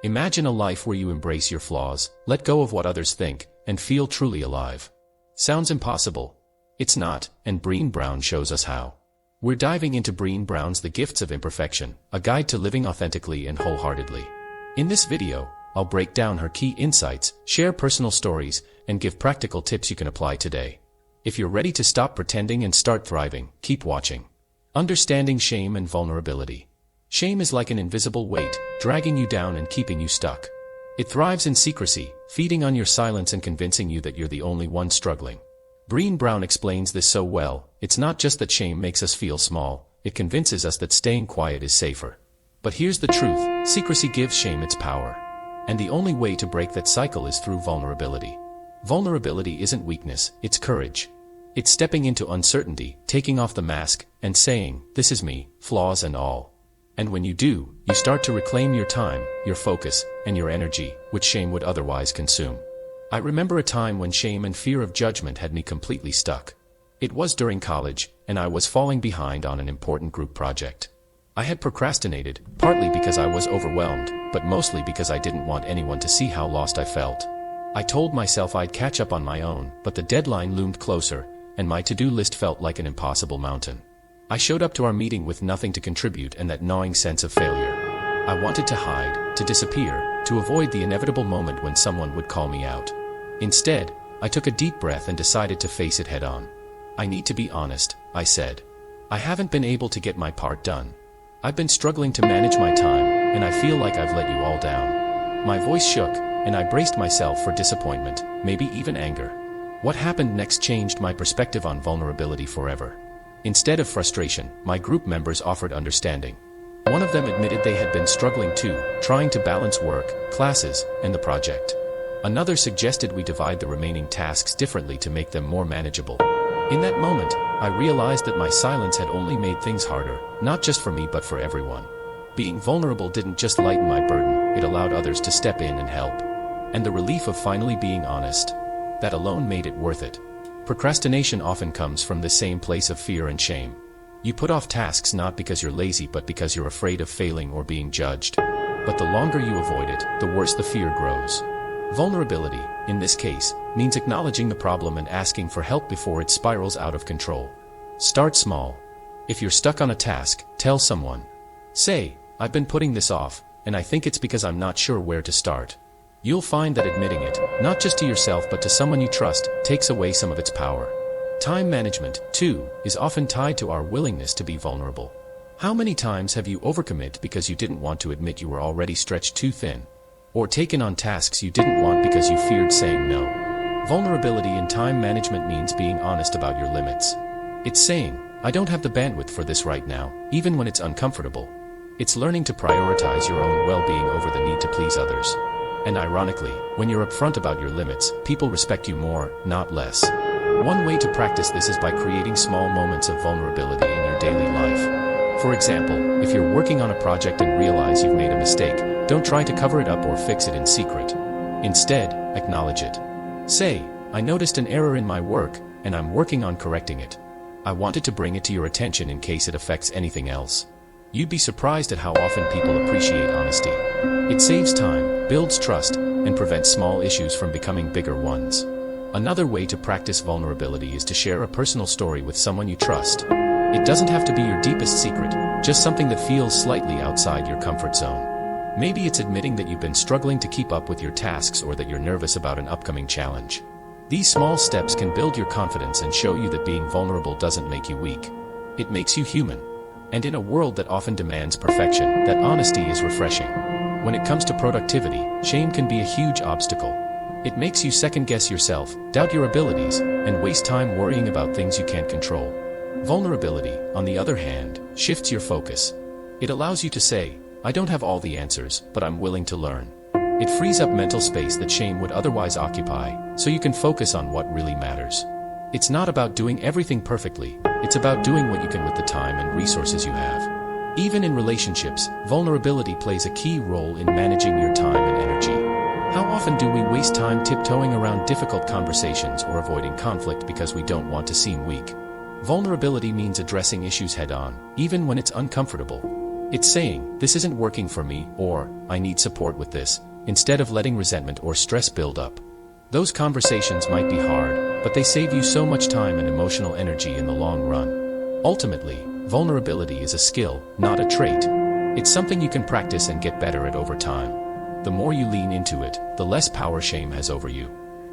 Imagine a life where you embrace your flaws, let go of what others think, and feel truly alive. Sounds impossible? It's not, and Brene Brown shows us how. We're diving into Brene Brown's The Gifts of Imperfection, a guide to living authentically and wholeheartedly. In this video, I'll break down her key insights, share personal stories, and give practical tips you can apply today. If you're ready to stop pretending and start thriving, keep watching. Understanding shame and vulnerability. Shame is like an invisible weight, dragging you down and keeping you stuck. It thrives in secrecy, feeding on your silence and convincing you that you're the only one struggling. Brene Brown explains this so well. It's not just that shame makes us feel small, it convinces us that staying quiet is safer. But here's the truth, secrecy gives shame its power. And the only way to break that cycle is through vulnerability. Vulnerability isn't weakness, it's courage. It's stepping into uncertainty, taking off the mask, and saying, "This is me, flaws and all." And when you do, you start to reclaim your time, your focus, and your energy, which shame would otherwise consume. I remember a time when shame and fear of judgment had me completely stuck. It was during college, and I was falling behind on an important group project. I had procrastinated, partly because I was overwhelmed, but mostly because I didn't want anyone to see how lost I felt. I told myself I'd catch up on my own, but the deadline loomed closer, and my to-do list felt like an impossible mountain. I showed up to our meeting with nothing to contribute and that gnawing sense of failure. I wanted to hide, to disappear, to avoid the inevitable moment when someone would call me out. Instead, I took a deep breath and decided to face it head-on. "I need to be honest," I said. "I haven't been able to get my part done. I've been struggling to manage my time, and I feel like I've let you all down." My voice shook, and I braced myself for disappointment, maybe even anger. What happened next changed my perspective on vulnerability forever. Instead of frustration, my group members offered understanding. One of them admitted they had been struggling too, trying to balance work, classes, and the project. Another suggested we divide the remaining tasks differently to make them more manageable. In that moment, I realized that my silence had only made things harder, not just for me but for everyone. Being vulnerable didn't just lighten my burden, it allowed others to step in and help. And the relief of finally being honest, that alone made it worth it. Procrastination often comes from the same place of fear and shame. You put off tasks not because you're lazy but because you're afraid of failing or being judged. But the longer you avoid it, the worse the fear grows. Vulnerability, in this case, means acknowledging the problem and asking for help before it spirals out of control. Start small. If you're stuck on a task, tell someone. Say, "I've been putting this off, and I think it's because I'm not sure where to start." You'll find that admitting it, not just to yourself but to someone you trust, takes away some of its power. Time management, too, is often tied to our willingness to be vulnerable. How many times have you overcommit because you didn't want to admit you were already stretched too thin? Or taken on tasks you didn't want because you feared saying no? Vulnerability in time management means being honest about your limits. It's saying, "I don't have the bandwidth for this right now," even when it's uncomfortable. It's learning to prioritize your own well-being over the need to please others. And ironically, when you're upfront about your limits, people respect you more, not less. One way to practice this is by creating small moments of vulnerability in your daily life. For example, if you're working on a project and realize you've made a mistake, don't try to cover it up or fix it in secret. Instead, acknowledge it. Say, "I noticed an error in my work, and I'm working on correcting it. I wanted to bring it to your attention in case it affects anything else." You'd be surprised at how often people appreciate honesty. It saves time, builds trust, and prevents small issues from becoming bigger ones. Another way to practice vulnerability is to share a personal story with someone you trust. It doesn't have to be your deepest secret, just something that feels slightly outside your comfort zone. Maybe it's admitting that you've been struggling to keep up with your tasks or that you're nervous about an upcoming challenge. These small steps can build your confidence and show you that being vulnerable doesn't make you weak. It makes you human. And in a world that often demands perfection, that honesty is refreshing. When it comes to productivity, shame can be a huge obstacle. It makes you second-guess yourself, doubt your abilities, and waste time worrying about things you can't control. Vulnerability, on the other hand, shifts your focus. It allows you to say, "I don't have all the answers, but I'm willing to learn." It frees up mental space that shame would otherwise occupy, so you can focus on what really matters. It's not about doing everything perfectly, it's about doing what you can with the time and resources you have. Even in relationships, vulnerability plays a key role in managing your time and energy. How often do we waste time tiptoeing around difficult conversations or avoiding conflict because we don't want to seem weak? Vulnerability means addressing issues head-on, even when it's uncomfortable. It's saying, this isn't working for me, or, I need support with this, instead of letting resentment or stress build up. Those conversations might be hard, but they save you so much time and emotional energy in the long run. Ultimately, vulnerability is a skill, not a trait. It's something you can practice and get better at over time. The more you lean into it, the less power shame has over you.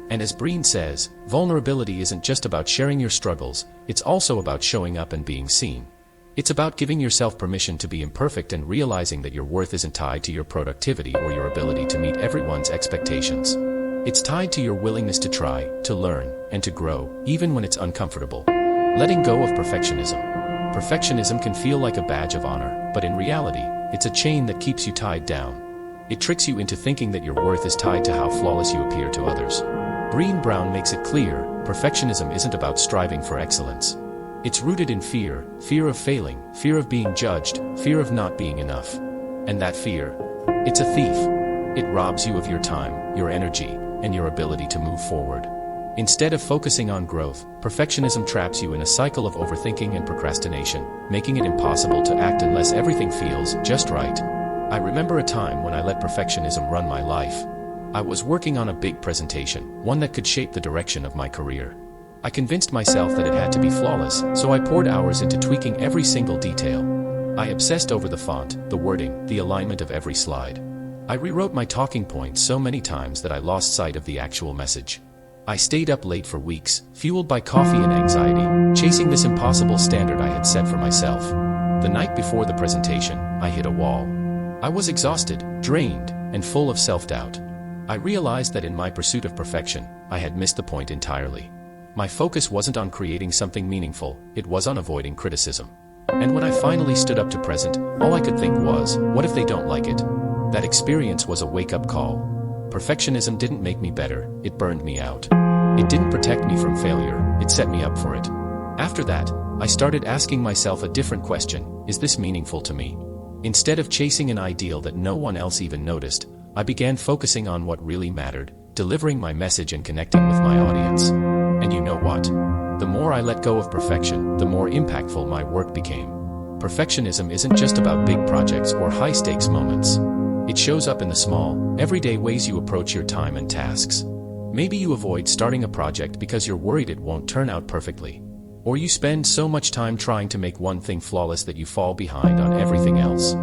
And as Brene says, vulnerability isn't just about sharing your struggles, it's also about showing up and being seen. It's about giving yourself permission to be imperfect and realizing that your worth isn't tied to your productivity or your ability to meet everyone's expectations. It's tied to your willingness to try, to learn, and to grow, even when it's uncomfortable. Letting go of perfectionism. Perfectionism can feel like a badge of honor, but in reality, it's a chain that keeps you tied down. It tricks you into thinking that your worth is tied to how flawless you appear to others. Brene Brown makes it clear, perfectionism isn't about striving for excellence. It's rooted in fear of failing, fear of being judged, fear of not being enough. And that fear, it's a thief. It robs you of your time, your energy, and your ability to move forward. Instead of focusing on growth, perfectionism traps you in a cycle of overthinking and procrastination, making it impossible to act unless everything feels just right. I remember a time when I let perfectionism run my life. I was working on a big presentation, one that could shape the direction of my career. I convinced myself that it had to be flawless, so I poured hours into tweaking every single detail. I obsessed over the font, the wording, the alignment of every slide. I rewrote my talking points so many times that I lost sight of the actual message. I stayed up late for weeks, fueled by coffee and anxiety, chasing this impossible standard I had set for myself. The night before the presentation, I hit a wall. I was exhausted, drained, and full of self-doubt. I realized that in my pursuit of perfection, I had missed the point entirely. My focus wasn't on creating something meaningful, it was on avoiding criticism. And when I finally stood up to present, all I could think was, what if they don't like it? That experience was a wake-up call. Perfectionism didn't make me better, it burned me out. It didn't protect me from failure, it set me up for it. After that, I started asking myself a different question, is this meaningful to me? Instead of chasing an ideal that no one else even noticed, I began focusing on what really mattered, delivering my message and connecting with my audience. And you know what? The more I let go of perfection, the more impactful my work became. Perfectionism isn't just about big projects or high-stakes moments. It shows up in the small, everyday ways you approach your time and tasks. Maybe you avoid starting a project because you're worried it won't turn out perfectly. Or you spend so much time trying to make one thing flawless that you fall behind on everything else.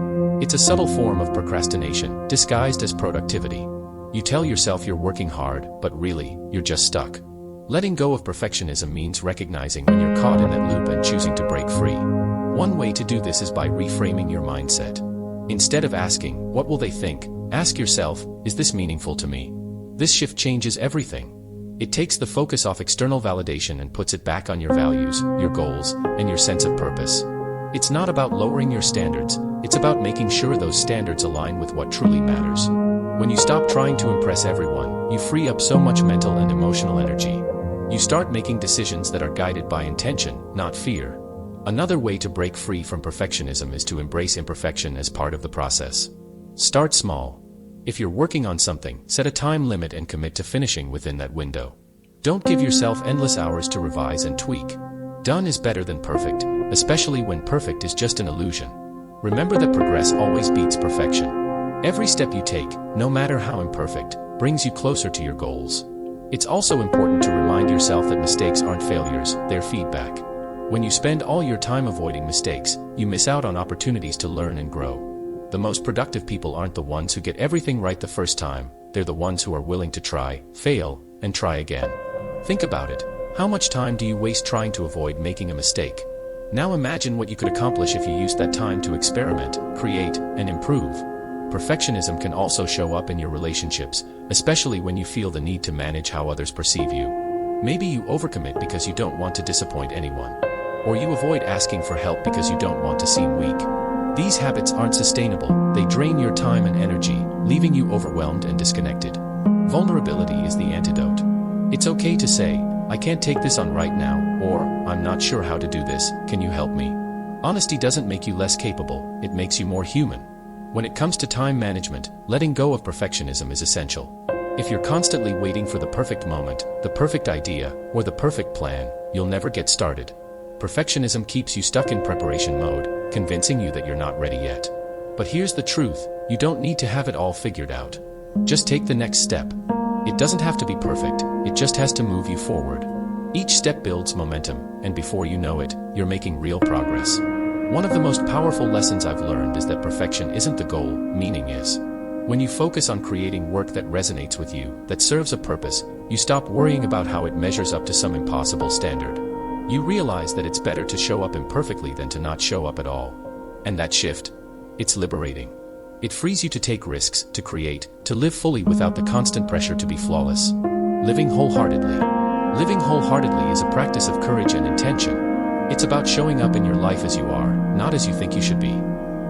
It's a subtle form of procrastination, disguised as productivity. You tell yourself you're working hard, but really, you're just stuck. Letting go of perfectionism means recognizing when you're caught in that loop and choosing to break free. One way to do this is by reframing your mindset. Instead of asking, what will they think? Ask yourself, is this meaningful to me? This shift changes everything. It takes the focus off external validation and puts it back on your values, your goals, and your sense of purpose. It's not about lowering your standards, it's about making sure those standards align with what truly matters. When you stop trying to impress everyone, you free up so much mental and emotional energy. You start making decisions that are guided by intention, not fear. Another way to break free from perfectionism is to embrace imperfection as part of the process. Start small. If you're working on something, set a time limit and commit to finishing within that window. Don't give yourself endless hours to revise and tweak. Done is better than perfect, especially when perfect is just an illusion. Remember that progress always beats perfection. Every step you take, no matter how imperfect, brings you closer to your goals. It's also important to remind yourself that mistakes aren't failures, they're feedback. When you spend all your time avoiding mistakes, you miss out on opportunities to learn and grow. The most productive people aren't the ones who get everything right the first time, they're the ones who are willing to try, fail, and try again. Think about it. How much time do you waste trying to avoid making a mistake? Now imagine what you could accomplish if you used that time to experiment, create, and improve. Perfectionism can also show up in your relationships, especially when you feel the need to manage how others perceive you. Maybe you overcommit because you don't want to disappoint anyone. Or you avoid asking for help because you don't want to seem weak. These habits aren't sustainable, they drain your time and energy, leaving you overwhelmed and disconnected. Vulnerability is the antidote. It's okay to say, I can't take this on right now, or, I'm not sure how to do this, can you help me? Honesty doesn't make you less capable, it makes you more human. When it comes to time management, letting go of perfectionism is essential. If you're constantly waiting for the perfect moment, the perfect idea, or the perfect plan, you'll never get started. Perfectionism keeps you stuck in preparation mode, convincing you that you're not ready yet. But here's the truth, you don't need to have it all figured out. Just take the next step. It doesn't have to be perfect, it just has to move you forward. Each step builds momentum, and before you know it, you're making real progress. One of the most powerful lessons I've learned is that perfection isn't the goal, meaning is. When you focus on creating work that resonates with you, that serves a purpose, you stop worrying about how it measures up to some impossible standard. You realize that it's better to show up imperfectly than to not show up at all. And that shift, it's liberating. It frees you to take risks, to create, to live fully without the constant pressure to be flawless. Living wholeheartedly. Living wholeheartedly is a practice of courage and intention. It's about showing up in your life as you are, not as you think you should be.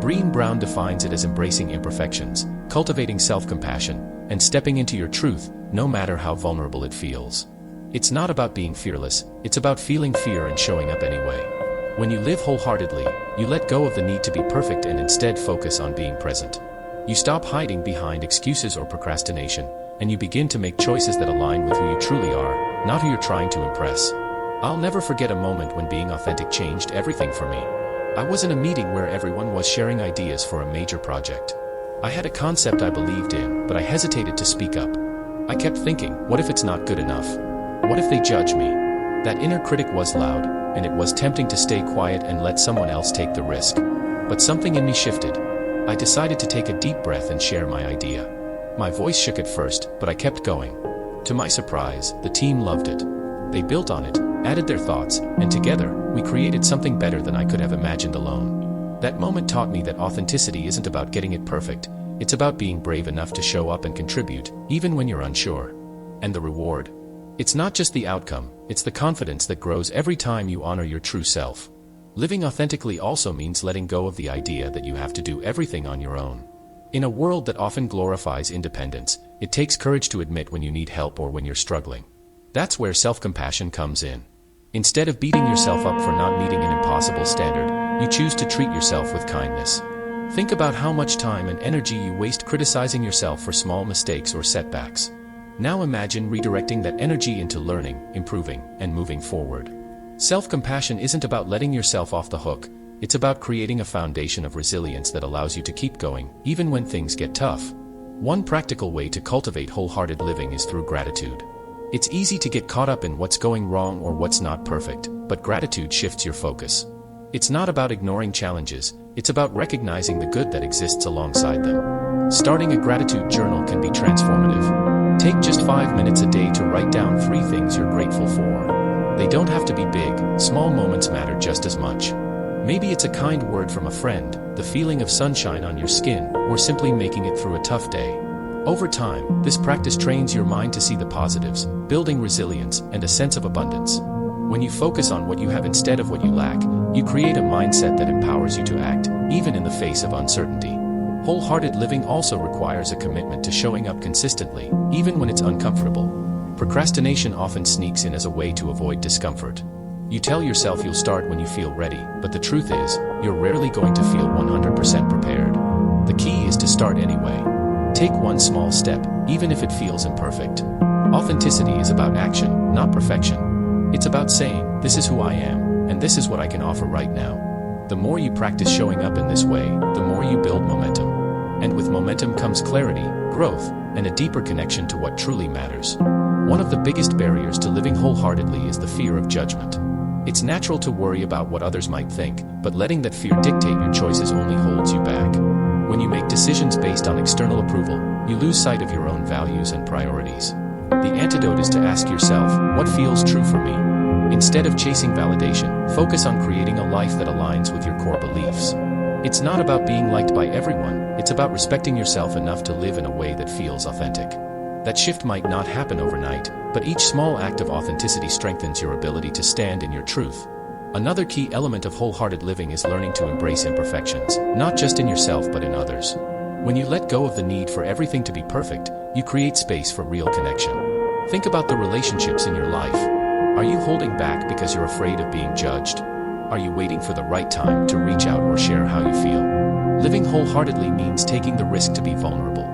Brene Brown defines it as embracing imperfections, cultivating self-compassion, and stepping into your truth, no matter how vulnerable it feels. It's not about being fearless, it's about feeling fear and showing up anyway. When you live wholeheartedly, you let go of the need to be perfect and instead focus on being present. You stop hiding behind excuses or procrastination, and you begin to make choices that align with who you truly are, not who you're trying to impress. I'll never forget a moment when being authentic changed everything for me. I was in a meeting where everyone was sharing ideas for a major project. I had a concept I believed in, but I hesitated to speak up. I kept thinking, what if it's not good enough? What if they judge me? That inner critic was loud, and it was tempting to stay quiet and let someone else take the risk. But something in me shifted. I decided to take a deep breath and share my idea. My voice shook at first, but I kept going. To my surprise, the team loved it. They built on it, added their thoughts, and together, we created something better than I could have imagined alone. That moment taught me that authenticity isn't about getting it perfect, it's about being brave enough to show up and contribute, even when you're unsure. And the reward? It's not just the outcome, it's the confidence that grows every time you honor your true self. Living authentically also means letting go of the idea that you have to do everything on your own. In a world that often glorifies independence, it takes courage to admit when you need help or when you're struggling. That's where self-compassion comes in. Instead of beating yourself up for not meeting an impossible standard, you choose to treat yourself with kindness. Think about how much time and energy you waste criticizing yourself for small mistakes or setbacks. Now imagine redirecting that energy into learning, improving, and moving forward. Self-compassion isn't about letting yourself off the hook, it's about creating a foundation of resilience that allows you to keep going, even when things get tough. One practical way to cultivate wholehearted living is through gratitude. It's easy to get caught up in what's going wrong or what's not perfect, but gratitude shifts your focus. It's not about ignoring challenges, it's about recognizing the good that exists alongside them. Starting a gratitude journal can be transformative. Take just 5 minutes a day to write down 3 things you're grateful for. They don't have to be big, small moments matter just as much. Maybe it's a kind word from a friend, the feeling of sunshine on your skin, or simply making it through a tough day. Over time, this practice trains your mind to see the positives, building resilience and a sense of abundance. When you focus on what you have instead of what you lack, you create a mindset that empowers you to act, even in the face of uncertainty. Wholehearted living also requires a commitment to showing up consistently, even when it's uncomfortable. Procrastination often sneaks in as a way to avoid discomfort. You tell yourself you'll start when you feel ready, but the truth is, you're rarely going to feel 100% prepared. The key is to start anyway. Take one small step, even if it feels imperfect. Authenticity is about action, not perfection. It's about saying, this is who I am, and this is what I can offer right now. The more you practice showing up in this way, the more you build momentum. And with momentum comes clarity, growth, and a deeper connection to what truly matters. One of the biggest barriers to living wholeheartedly is the fear of judgment. It's natural to worry about what others might think, but letting that fear dictate your choices only holds you back. When you make decisions based on external approval, you lose sight of your own values and priorities. The antidote is to ask yourself, what feels true for me? Instead of chasing validation, focus on creating a life that aligns with your core beliefs. It's not about being liked by everyone, it's about respecting yourself enough to live in a way that feels authentic. That shift might not happen overnight, but each small act of authenticity strengthens your ability to stand in your truth. Another key element of wholehearted living is learning to embrace imperfections, not just in yourself but in others. When you let go of the need for everything to be perfect, you create space for real connection. Think about the relationships in your life. Are you holding back because you're afraid of being judged? Are you waiting for the right time to reach out or share how you feel? Living wholeheartedly means taking the risk to be vulnerable.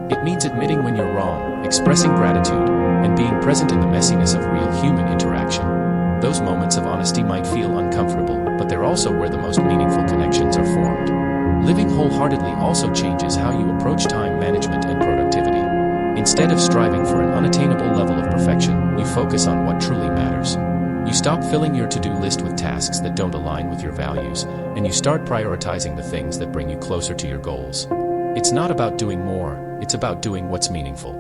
It means admitting when you're wrong, expressing gratitude, and being present in the messiness of real human interaction. Those moments of honesty might feel uncomfortable, but they're also where the most meaningful connections are formed. Living wholeheartedly also changes how you approach time management and productivity. Instead of striving for an unattainable level of perfection, you focus on what truly matters. You stop filling your to-do list with tasks that don't align with your values, and you start prioritizing the things that bring you closer to your goals. It's not about doing more, it's about doing what's meaningful.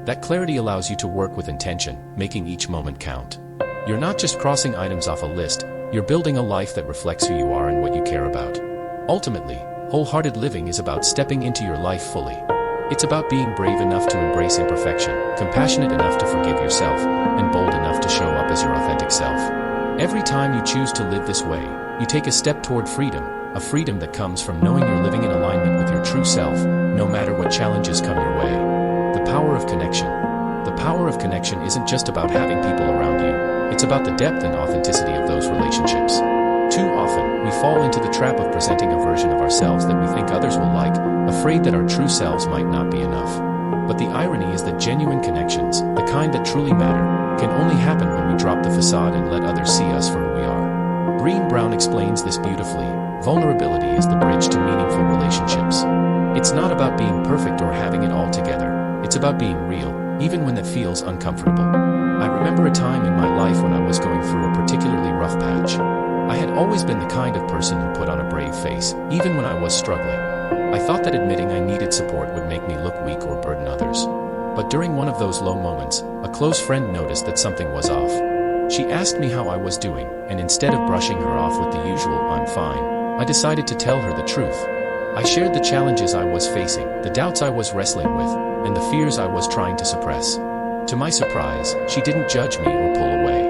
That clarity allows you to work with intention, making each moment count. You're not just crossing items off a list, you're building a life that reflects who you are and what you care about. Ultimately, wholehearted living is about stepping into your life fully. It's about being brave enough to embrace imperfection, compassionate enough to forgive yourself, and bold enough to show up as your authentic self. Every time you choose to live this way, you take a step toward freedom, a freedom that comes from knowing you're living in alignment with your true self, no matter what challenges come your way. The power of connection. The power of connection isn't just about having people around you, it's about the depth and authenticity of those relationships. Too often, we fall into the trap of presenting a version of ourselves that we think others will like, afraid that our true selves might not be enough. But the irony is that genuine connections, the kind that truly matter, can only happen when we drop the facade and let others see us for who we are. Brene explains this beautifully. Vulnerability is the bridge to meaningful relationships. It's not about being perfect or having it all together. It's about being real, even when that feels uncomfortable. I remember a time in my life when I was going through a particularly rough patch. I had always been the kind of person who put on a brave face, even when I was struggling. I thought that admitting I needed support would make me look weak or burden others. But during one of those low moments, a close friend noticed that something was off. She asked me how I was doing, and instead of brushing her off with the usual "I'm fine," I decided to tell her the truth. I shared the challenges I was facing, the doubts I was wrestling with, and the fears I was trying to suppress. To my surprise, she didn't judge me or pull away.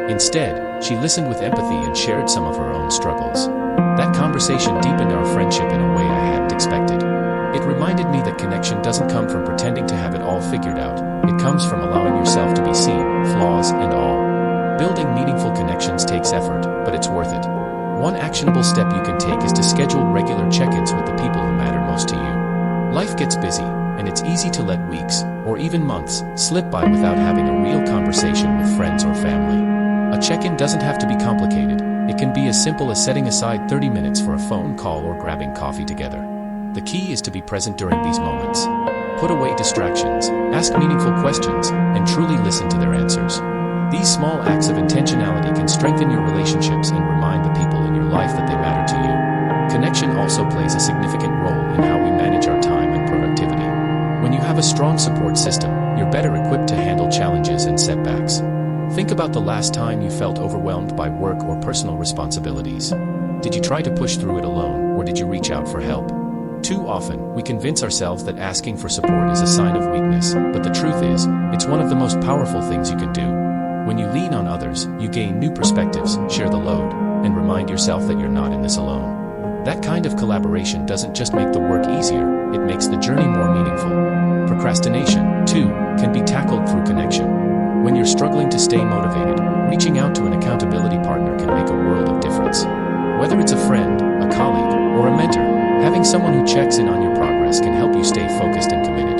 Instead, she listened with empathy and shared some of her own struggles. That conversation deepened our friendship in a way I hadn't expected. It reminded me that connection doesn't come from pretending to have it all figured out. It comes from allowing yourself to be seen, flaws and all. Building meaningful connections takes effort, but it's worth it. One actionable step you can take is to schedule regular check-ins with the people who matter most to you. Life gets busy, and it's easy to let weeks, or even months, slip by without having a real conversation with friends or family. A check-in doesn't have to be complicated. It can be as simple as setting aside 30 minutes for a phone call or grabbing coffee together. The key is to be present during these moments. Put away distractions, ask meaningful questions, and truly listen to their answers. These small acts of intentionality can strengthen your relationships and remind the people in your life that they matter to you. Connection also plays a significant role in how we manage our time and productivity. When you have a strong support system, you're better equipped to handle challenges and setbacks. Think about the last time you felt overwhelmed by work or personal responsibilities. Did you try to push through it alone, or did you reach out for help? Too often, we convince ourselves that asking for support is a sign of weakness, but the truth is, it's one of the most powerful things you can do. When you lean on others, you gain new perspectives, share the load, and remind yourself that you're not in this alone. That kind of collaboration doesn't just make the work easier, it makes the journey more meaningful. Procrastination, too, can be tackled through connection. When you're struggling to stay motivated, reaching out to an accountability partner can make a world of difference. Whether it's a friend, a colleague, or a mentor, having someone who checks in on your progress can help you stay focused and committed.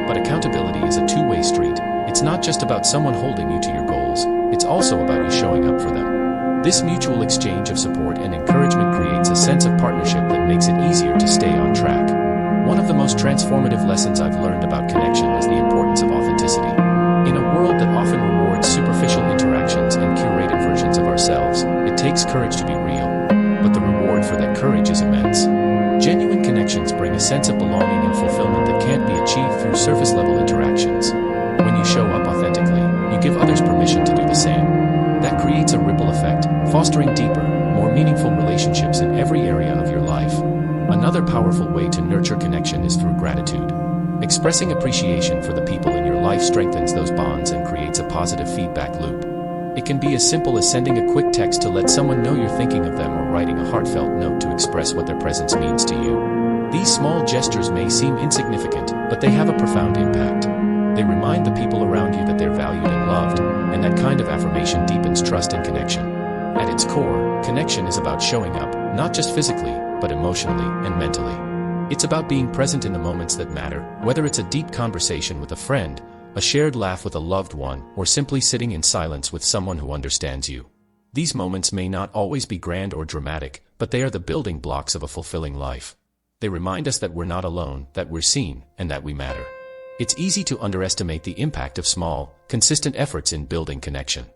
But accountability is a two-way street. It's not just about someone holding you to your goals, it's also about you showing up for them. This mutual exchange of support and encouragement creates a sense of partnership that makes it easier to stay on track. One of the most transformative lessons I've learned about connection is the importance of authenticity. In a world that often rewards superficial interactions and curated versions of ourselves, it takes courage to be real. But the reward for that courage is immense. Genuine connections bring a sense of belonging and fulfillment that can't be achieved through surface-level interactions. When you show up authentically, you give others permission to do the same. That creates a ripple effect, fostering deeper, more meaningful relationships in every area of your life. Another powerful way to nurture connection is through gratitude. Expressing appreciation for the people in your life strengthens those bonds and creates a positive feedback loop. It can be as simple as sending a quick text to let someone know you're thinking of them or writing a heartfelt note to express what their presence means to you. These small gestures may seem insignificant, but they have a profound impact. They remind the people around you that they're valued and loved, and that kind of affirmation deepens trust and connection. At its core, connection is about showing up, not just physically, but emotionally and mentally. It's about being present in the moments that matter, whether it's a deep conversation with a friend, a shared laugh with a loved one, or simply sitting in silence with someone who understands you. These moments may not always be grand or dramatic, but they are the building blocks of a fulfilling life. They remind us that we're not alone, that we're seen, and that we matter. It's easy to underestimate the impact of small, consistent efforts in building connection.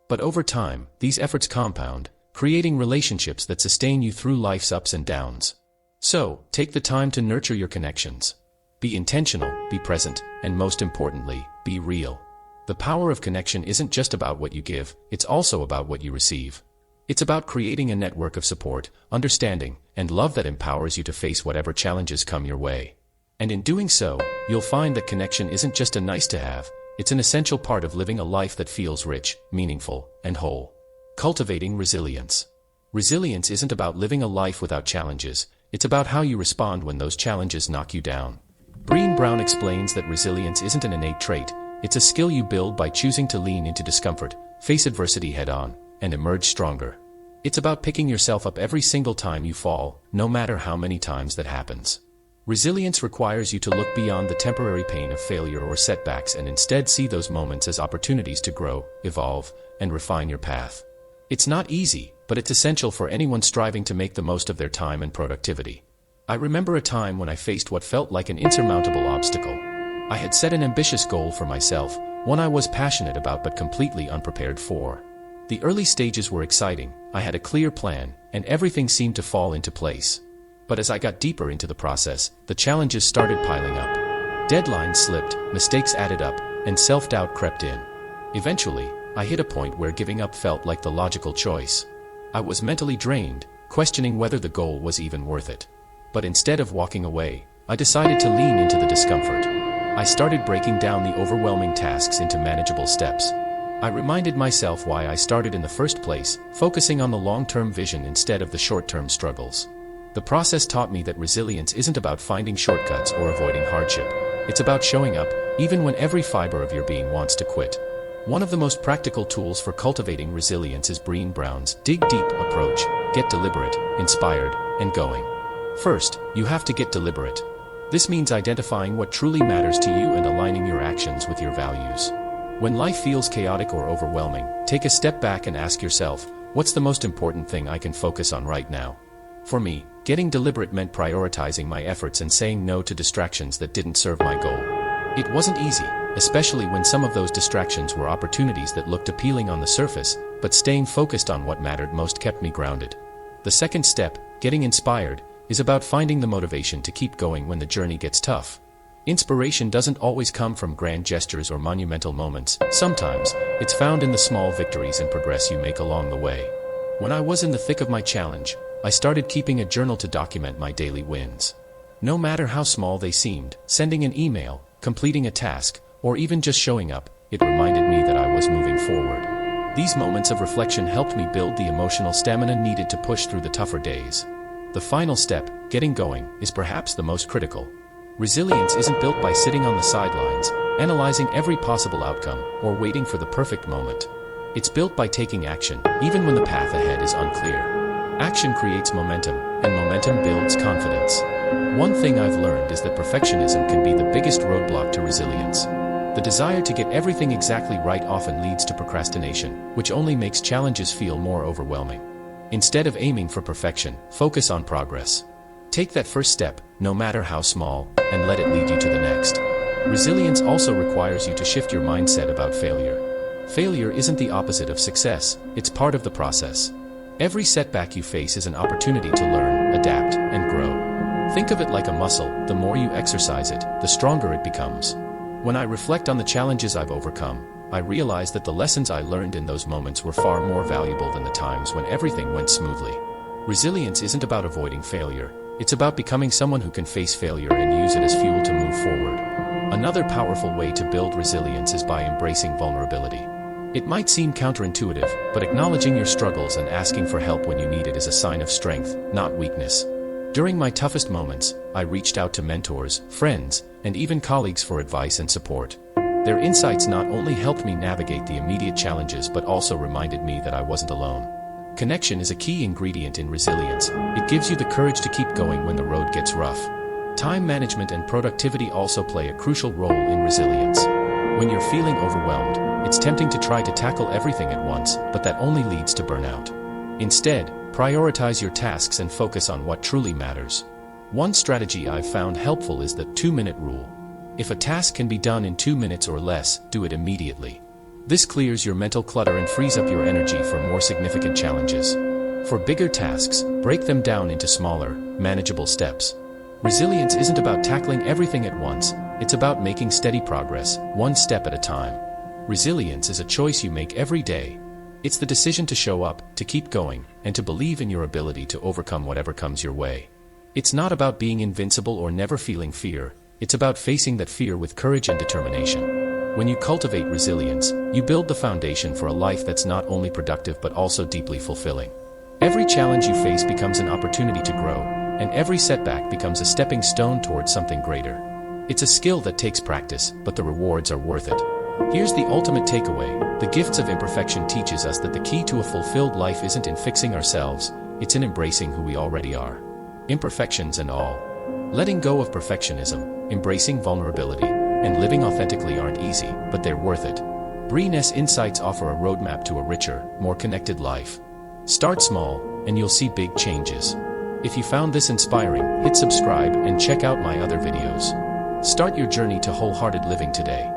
But over time, these efforts compound, creating relationships that sustain you through life's ups and downs. So, take the time to nurture your connections. Be intentional, be present, and most importantly, be real. The power of connection isn't just about what you give, it's also about what you receive. It's about creating a network of support, understanding, and love that empowers you to face whatever challenges come your way. And in doing so, you'll find that connection isn't just a nice-to-have, it's an essential part of living a life that feels rich, meaningful, and whole. Cultivating resilience. Resilience isn't about living a life without challenges, it's about how you respond when those challenges knock you down. Brene Brown explains that resilience isn't an innate trait, it's a skill you build by choosing to lean into discomfort, face adversity head-on, and emerge stronger. It's about picking yourself up every single time you fall, no matter how many times that happens. Resilience requires you to look beyond the temporary pain of failure or setbacks and instead see those moments as opportunities to grow, evolve, and refine your path. It's not easy, but it's essential for anyone striving to make the most of their time and productivity. I remember a time when I faced what felt like an insurmountable obstacle. I had set an ambitious goal for myself, one I was passionate about but completely unprepared for. The early stages were exciting, I had a clear plan, and everything seemed to fall into place. But as I got deeper into the process, the challenges started piling up. Deadlines slipped, mistakes added up, and self-doubt crept in. Eventually, I hit a point where giving up felt like the logical choice. I was mentally drained, questioning whether the goal was even worth it. But instead of walking away, I decided to lean into the discomfort. I started breaking down the overwhelming tasks into manageable steps. I reminded myself why I started in the first place, focusing on the long-term vision instead of the short-term struggles. The process taught me that resilience isn't about finding shortcuts or avoiding hardship. It's about showing up, even when every fiber of your being wants to quit. One of the most practical tools for cultivating resilience is Brene Brown's dig deep approach: get deliberate, inspired, and going. First, you have to get deliberate. This means identifying what truly matters to you and aligning your actions with your values. When life feels chaotic or overwhelming, take a step back and ask yourself, what's the most important thing I can focus on right now? For me, getting deliberate meant prioritizing my efforts and saying no to distractions that didn't serve my goal. It wasn't easy, especially when some of those distractions were opportunities that looked appealing on the surface, but staying focused on what mattered most kept me grounded. The second step, getting inspired, is about finding the motivation to keep going when the journey gets tough. Inspiration doesn't always come from grand gestures or monumental moments. Sometimes, it's found in the small victories and progress you make along the way. When I was in the thick of my challenge, I started keeping a journal to document my daily wins. No matter how small they seemed, sending an email, completing a task, or even just showing up, it reminded me that I was moving forward. These moments of reflection helped me build the emotional stamina needed to push through the tougher days. The final step, getting going, is perhaps the most critical. Resilience isn't built by sitting on the sidelines, analyzing every possible outcome, or waiting for the perfect moment. It's built by taking action, even when the path ahead is unclear. Action creates momentum, and momentum builds confidence. One thing I've learned is that perfectionism can be the biggest roadblock to resilience. The desire to get everything exactly right often leads to procrastination, which only makes challenges feel more overwhelming. Instead of aiming for perfection, focus on progress. Take that first step, no matter how small, and let it lead you to the next. Resilience also requires you to shift your mindset about failure. Failure isn't the opposite of success, it's part of the process. Every setback you face is an opportunity to learn, adapt, and grow. Think of it like a muscle: the more you exercise it, the stronger it becomes. When I reflect on the challenges I've overcome, I realize that the lessons I learned in those moments were far more valuable than the times when everything went smoothly. Resilience isn't about avoiding failure. It's about becoming someone who can face failure and use it as fuel to move forward. Another powerful way to build resilience is by embracing vulnerability. It might seem counterintuitive, but acknowledging your struggles and asking for help when you need it is a sign of strength, not weakness. During my toughest moments, I reached out to mentors, friends, and even colleagues for advice and support. Their insights not only helped me navigate the immediate challenges but also reminded me that I wasn't alone. Connection is a key ingredient in resilience. It gives you the courage to keep going when the road gets rough. Time management and productivity also play a crucial role in resilience. When you're feeling overwhelmed, it's tempting to try to tackle everything at once, but that only leads to burnout. Instead, prioritize your tasks and focus on what truly matters. One strategy I've found helpful is the 2-minute rule. If a task can be done in 2 minutes or less, do it immediately. This clears your mental clutter and frees up your energy for more significant challenges. For bigger tasks, break them down into smaller, manageable steps. Resilience isn't about tackling everything at once, it's about making steady progress, one step at a time. Resilience is a choice you make every day. It's the decision to show up, to keep going, and to believe in your ability to overcome whatever comes your way. It's not about being invincible or never feeling fear, it's about facing that fear with courage and determination. When you cultivate resilience, you build the foundation for a life that's not only productive but also deeply fulfilling. Every challenge you face becomes an opportunity to grow, and every setback becomes a stepping stone towards something greater. It's a skill that takes practice, but the rewards are worth it. Here's the ultimate takeaway: the gifts of imperfection teaches us that the key to a fulfilled life isn't in fixing ourselves, it's in embracing who we already are. Imperfections and all. Letting go of perfectionism, embracing vulnerability, and living authentically aren't easy, but they're worth it. Brene's insights offer a roadmap to a richer, more connected life. Start small, and you'll see big changes. If you found this inspiring, hit subscribe and check out my other videos. Start your journey to wholehearted living today.